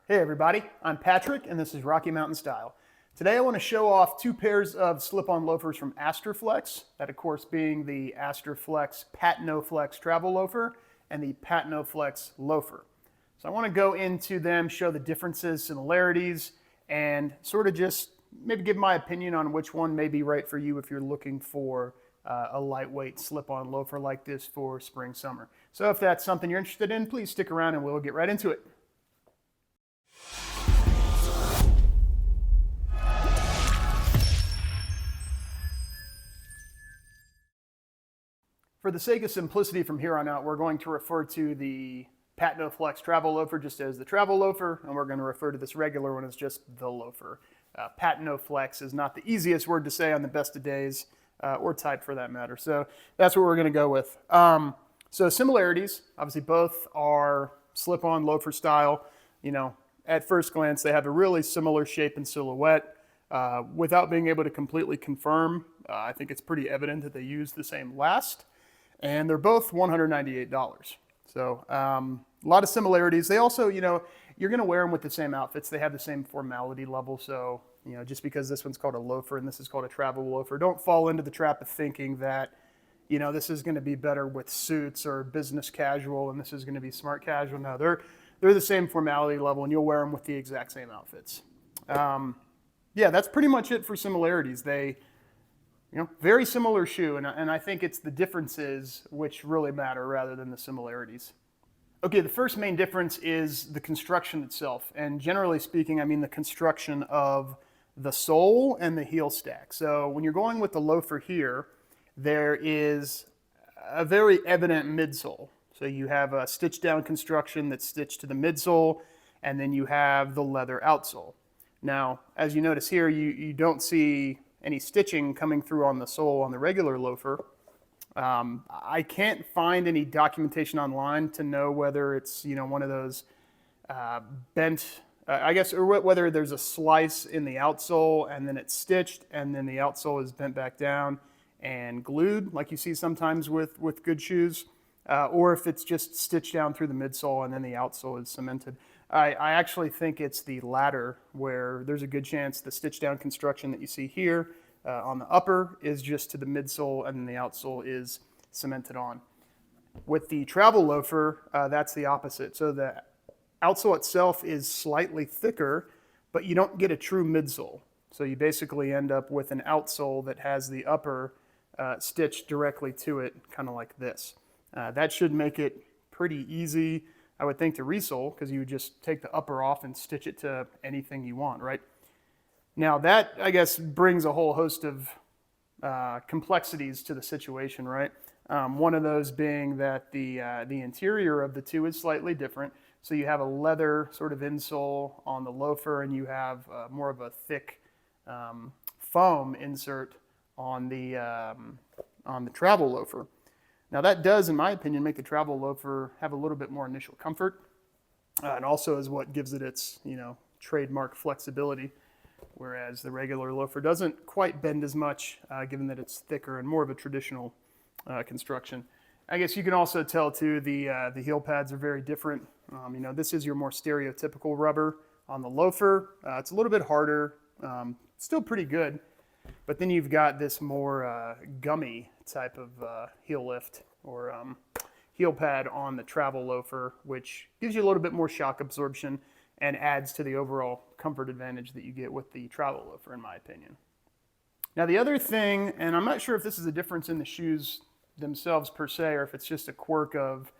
Hey everybody, I'm Patrick and this is Rocky Mountain Style. Today I want to show off two pairs of slip-on loafers from Astorflex, that of course being the Astorflex Patnoflex travel loafer and the Patnoflex loafer. So I want to go into them, show the differences, similarities, and sort of just maybe give my opinion on which one may be right for you if you're looking for a lightweight slip-on loafer like this for spring, summer. So if that's something you're interested in, please stick around and we'll get right into it. For the sake of simplicity from here on out, we're going to refer to the Patnoflex travel loafer just as the travel loafer, and we're going to refer to this regular one as just the loafer. Patnoflex is not the easiest word to say on the best of days, or type for that matter. So that's what we're going to go with. So similarities, obviously both are slip-on loafer style. You know, at first glance, they have a really similar shape and silhouette. Without being able to completely confirm, I think it's pretty evident that they use the same last. And they're both $198. So a lot of similarities. They also, you know, you're going to wear them with the same outfits. They have the same formality level. So, you know, just because this one's called a loafer and this is called a travel loafer, don't fall into the trap of thinking that, you know, this is going to be better with suits or business casual and this is going to be smart casual. No, they're the same formality level and you'll wear them with the exact same outfits. Yeah, that's pretty much it for similarities. You know, very similar shoe, and I think it's the differences which really matter rather than the similarities. Okay, the first main difference is the construction itself, and generally speaking, I mean the construction of the sole and the heel stack. So when you're going with the loafer here, there is a very evident midsole. So you have a stitched down construction that's stitched to the midsole, and then you have the leather outsole. Now, as you notice here, you don't see any stitching coming through on the sole on the regular loafer. I can't find any documentation online to know whether it's, you know, one of those bent, I guess, or whether there's a slice in the outsole and then it's stitched and then the outsole is bent back down and glued like you see sometimes with good shoes, or if it's just stitched down through the midsole and then the outsole is cemented. I actually think it's the latter where there's a good chance the stitch down construction that you see here on the upper is just to the midsole and then the outsole is cemented on. With the travel loafer, that's the opposite. So the outsole itself is slightly thicker, but you don't get a true midsole. So you basically end up with an outsole that has the upper stitched directly to it, kind of like this. That should make it pretty easy, I would think, to resole, because you would just take the upper off and stitch it to anything you want, right? Now that, I guess, brings a whole host of complexities to the situation, right? One of those being that the interior of the two is slightly different. So you have a leather sort of insole on the loafer, and you have more of a thick foam insert on the travel loafer. Now that does, in my opinion, make the travel loafer have a little bit more initial comfort, and also is what gives it its, you know, trademark flexibility, whereas the regular loafer doesn't quite bend as much, given that it's thicker and more of a traditional construction. I guess you can also tell too the heel pads are very different. You know, this is your more stereotypical rubber on the loafer. It's a little bit harder, still pretty good. But then you've got this more gummy type of heel lift or heel pad on the travel loafer, which gives you a little bit more shock absorption and adds to the overall comfort advantage that you get with the travel loafer, in my opinion. Now the other thing, and I'm not sure if this is a difference in the shoes themselves per se, or if it's just a quirk of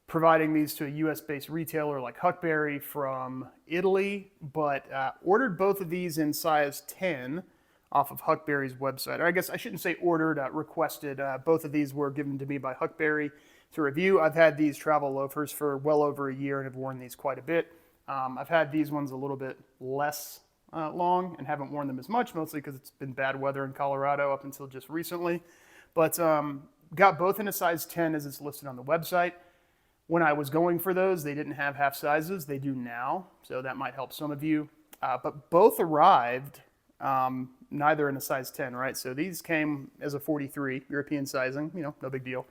providing these to a US-based retailer like Huckberry from Italy, but ordered both of these in size 10 off of Huckberry's website. Or I guess I shouldn't say ordered, requested. Both of these were given to me by Huckberry to review. I've had these travel loafers for well over a year and have worn these quite a bit. I've had these ones a little bit less long and haven't worn them as much, mostly because it's been bad weather in Colorado up until just recently. But got both in a size 10 as it's listed on the website. When I was going for those, they didn't have half sizes. They do now, so that might help some of you. But both arrived neither in a size 10, right? So these came as a 43, European sizing, you know, no big deal.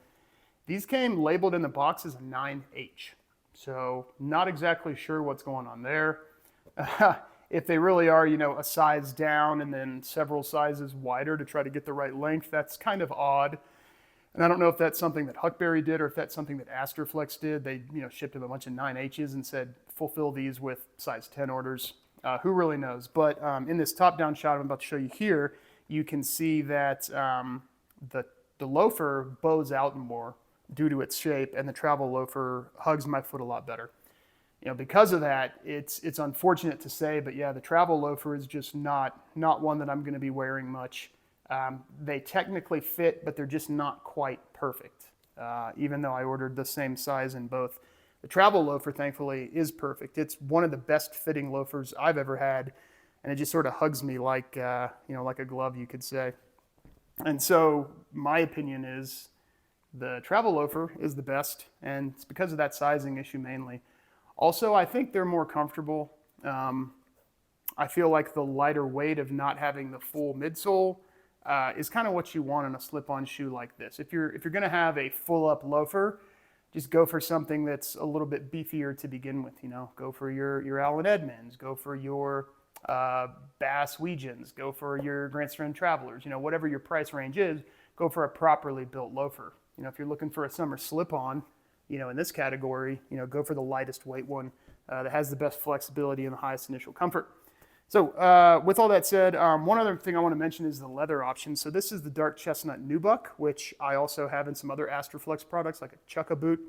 These came labeled in the box as a 9H. So not exactly sure what's going on there. If they really are, a size down and then several sizes wider to try to get the right length, that's kind of odd. And I don't know if that's something that Huckberry did or if that's something that Astorflex did. They, shipped him a bunch of 9Hs and said, fulfill these with size 10 orders. Who really knows? But in this top-down shot I'm about to show you here, you can see that the Loafer bows out more due to its shape, and the travel Loafer hugs my foot a lot better. Because of that, it's unfortunate to say, but yeah, the travel Loafer is just not one that I'm going to be wearing much. They technically fit, but they're just not quite perfect, even though I ordered the same size in both. The travel Loafer, thankfully, is perfect. It's one of the best fitting loafers I've ever had, and it just sort of hugs me like, like a glove, you could say. And so my opinion is the travel Loafer is the best, and it's because of that sizing issue mainly. Also, I think they're more comfortable. I feel like the lighter weight of not having the full midsole is kind of what you want in a slip-on shoe like this. If you're going to have a full-up loafer, just go for something that's a little bit beefier to begin with. Go for your Allen Edmonds, go for your Bass Weegens, go for your Grand Strand Travelers. Whatever your price range is, go for a properly built loafer. If you're looking for a summer slip-on, in this category, go for the lightest weight one that has the best flexibility and the highest initial comfort. So with all that said, one other thing I want to mention is the leather option. So this is the dark chestnut nubuck, which I also have in some other Astorflex products like a Chukka boot.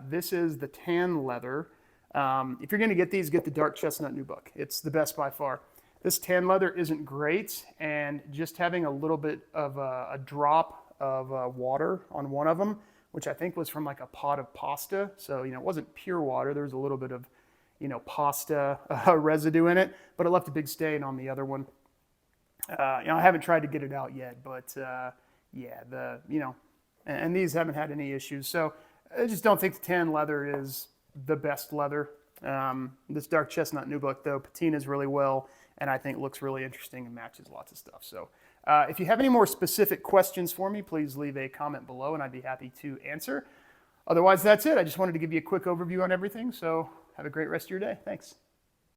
This is the tan leather. If you're going to get these, get the dark chestnut nubuck. It's the best by far. This tan leather isn't great, and just having a little bit of a drop of water on one of them, which I think was from like a pot of pasta. So, it wasn't pure water. There was a little bit of, pasta residue in it, but it left a big stain on the other one. I haven't tried to get it out yet, but yeah, and these haven't had any issues. So I just don't think the tan leather is the best leather. This dark chestnut nubuck though patinas really well, and I think looks really interesting and matches lots of stuff. So if you have any more specific questions for me, please leave a comment below and I'd be happy to answer. Otherwise, that's it. I just wanted to give you a quick overview on everything. So have a great rest of your day. Thanks.